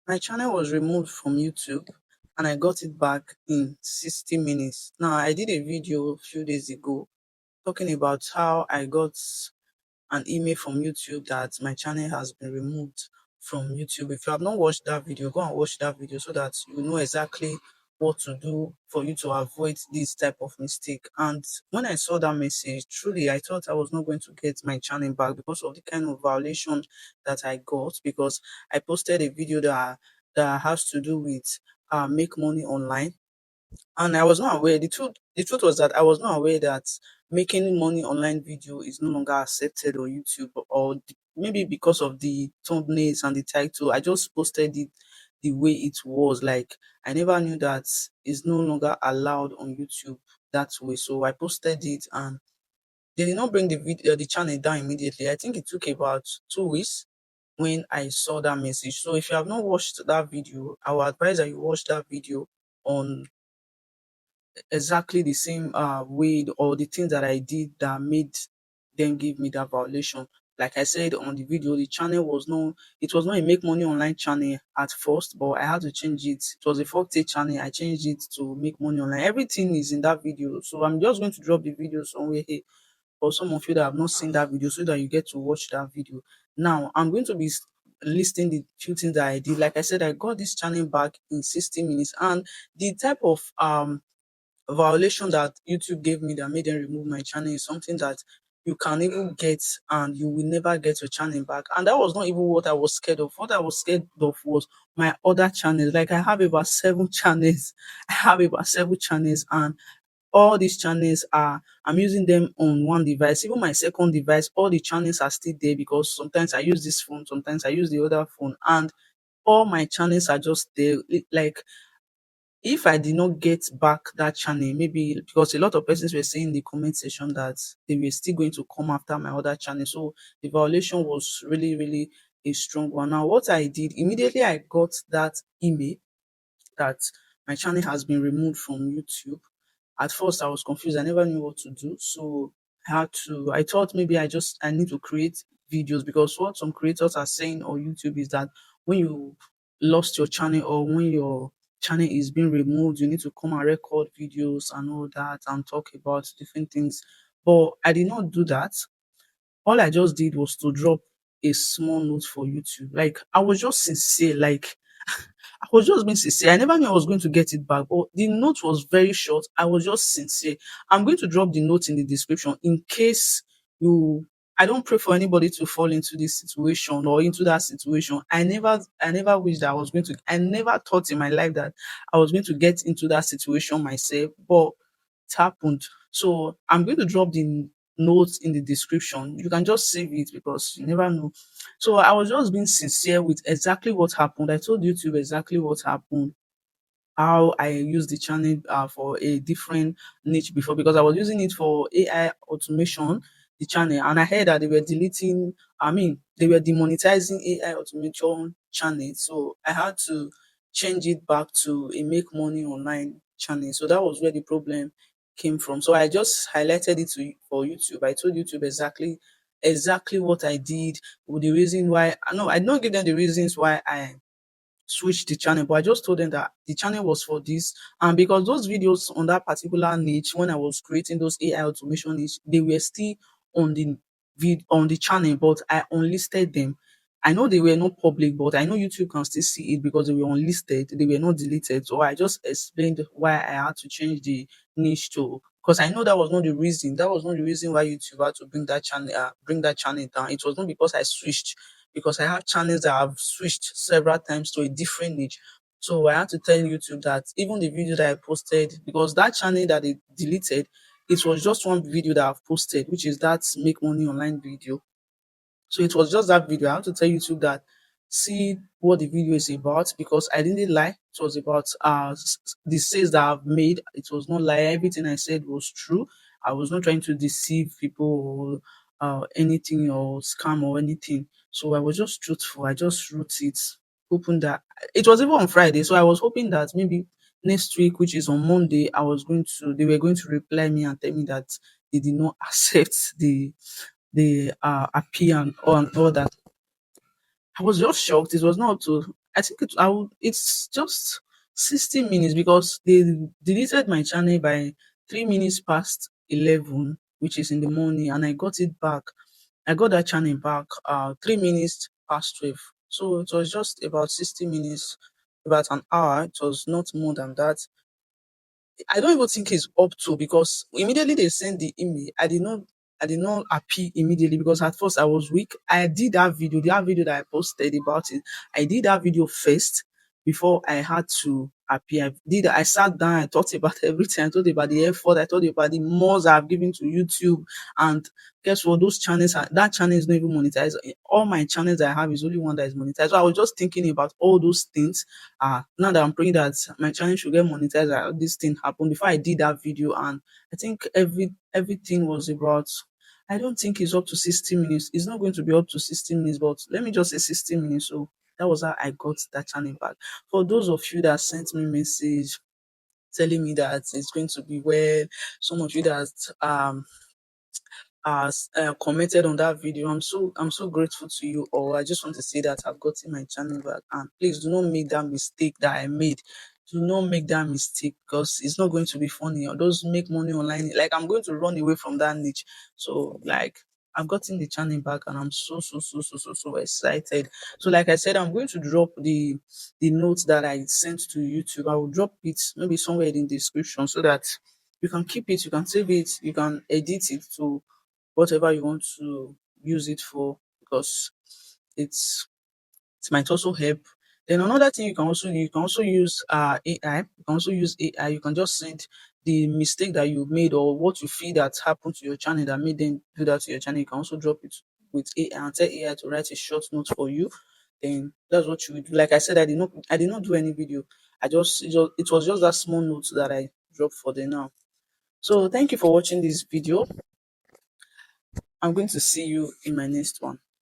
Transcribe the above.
My channel was removed from YouTube and I got it back in 60 minutes. Now, I did a video a few days ago talking about how I got an email from YouTube that my channel has been removed from YouTube. If you have not watched that video, go and watch that video so that you know exactly what to do for you to avoid this type of mistake. And when I saw that message, truly I thought I was not going to get my channel back because of the kind of violation that I got, because I posted a video that has to do with make money online, and I was not aware. The truth was that I was not aware that making money online video is no longer accepted on YouTube, or maybe because of the thumbnails and the title, I just posted it the way it was. Like, I never knew that it's no longer allowed on YouTube that way. So I posted it, and they did not bring the channel down immediately. I think it took about 2 weeks when I saw that message. So if you have not watched that video, I would advise that you watch that video on exactly the same way, or the things that I did that made them give me that violation. Like I said on the video, the channel was no, it was not a make money online channel at first, but I had to change it. It was a 40 channel. I changed it to make money online. Everything is in that video. So I'm just going to drop the video somewhere here for some of you that have not seen that video so that you get to watch that video. Now, I'm going to be listing the few things that I did. Like I said, I got this channel back in 60 minutes, and the type of violation that YouTube gave me that made them remove my channel is something that you can even get, and you will never get your channel back. And that was not even what I was scared of. What I was scared of was my other channels. Like, I have about 7 channels. I have about 7 channels, and all these channels are, I'm using them on one device. Even my second device, all the channels are still there, because sometimes I use this phone, sometimes I use the other phone, and all my channels are just there. Like, if I did not get back that channel, maybe because a lot of persons were saying in the comment section that they were still going to come after my other channel. So the violation was really, really a strong one. Now, what I did immediately, I got that email that my channel has been removed from YouTube. At first, I was confused. I never knew what to do. So I thought maybe I need to create videos, because what some creators are saying on YouTube is that when you lost your channel, or when your channel is being removed, you need to come and record videos and all that and talk about different things. But I did not do that. All I just did was to drop a small note for YouTube. Like, I was just sincere. Like, I was just being sincere. I never knew I was going to get it back, but the note was very short. I was just sincere. I'm going to drop the note in the description in case you. I don't pray for anybody to fall into this situation or into that situation. I never wish that I was going to. I never thought in my life that I was going to get into that situation myself, but it happened. So I'm going to drop the notes in the description. You can just save it, because you never know. So I was just being sincere with exactly what happened. I told YouTube exactly what happened, how I used the channel for a different niche before, because I was using it for AI automation, the channel, and I heard that they were deleting, I mean, they were demonetizing AI automation channel. So I had to change it back to a make money online channel. So that was where the problem came from. So I just highlighted it for YouTube. I told YouTube exactly what I did, with the reason why. No, I did not give them the reasons why I switch the channel, but I just told them that the channel was for this. And because those videos on that particular niche, when I was creating those AI automation niche, they were still on the on the channel, but I unlisted them. I know they were not public, but I know YouTube can still see it because they were unlisted. They were not deleted. So I just explained why I had to change the niche to, because I know that was not the reason. That was not the reason why YouTube had to bring that channel down. It was not because I switched, because I have channels that have switched several times to a different niche. So I had to tell YouTube that even the video that I posted, because that channel that they deleted, it was just one video that I've posted, which is that make money online video. So it was just that video. I have to tell YouTube that, see what the video is about, because I didn't lie. It was about the sales that I've made. It was not lie. Everything I said was true. I was not trying to deceive people or anything, or scam or anything. So I was just truthful. I just wrote it, hoping that it was even on Friday. So I was hoping that maybe next week, which is on Monday, they were going to reply me and tell me that they did not accept the appeal and all that. I was just shocked. It was not up to I think it's just 60 minutes because they deleted my channel by 3 minutes past 11, which is in the morning, and I got it back. I got that channel back 3 minutes past 12. So it was just about 60 minutes, about an hour. It was not more than that. I don't even think it's up to, because immediately they sent the email, I did not appear immediately because at first I was weak. I did that video that I posted about it. I did that video first before I had to appear. I sat down, I thought about everything, I thought about the effort, I thought about the mods I've given to YouTube. And guess what? That channel is not even monetized. All my channels I have is only one that is monetized. So I was just thinking about all those things. Now that I'm praying that my channel should get monetized, this thing happened before I did that video. And I think everything was about, I don't think it's up to 60 minutes. It's not going to be up to 60 minutes, but let me just say 60 minutes. So that was how I got that channel back. For those of you that sent me message telling me that it's going to be well, some of you that has commented on that video. I'm so grateful to you all. I just want to say that I've gotten my channel back, and please do not make that mistake that I made. Do not make that mistake, because it's not going to be funny. Or those make money online, like, I'm going to run away from that niche. So, like, I've gotten the channel back, and I'm so excited. So, like I said, I'm going to drop the notes that I sent to YouTube. I will drop it maybe somewhere in the description, so that you can keep it, you can save it, you can edit it to whatever you want to use it for, because it's it might also help. Then another thing, you can also use AI. You can also use AI. You can just send the mistake that you made, or what you feel that happened to your channel that made them do that to your channel. You can also drop it with AI and tell AI to write a short note for you. Then that's what you would do. Like I said, I did not do any video. It was just that small note that I dropped for the now. So thank you for watching this video. I'm going to see you in my next one.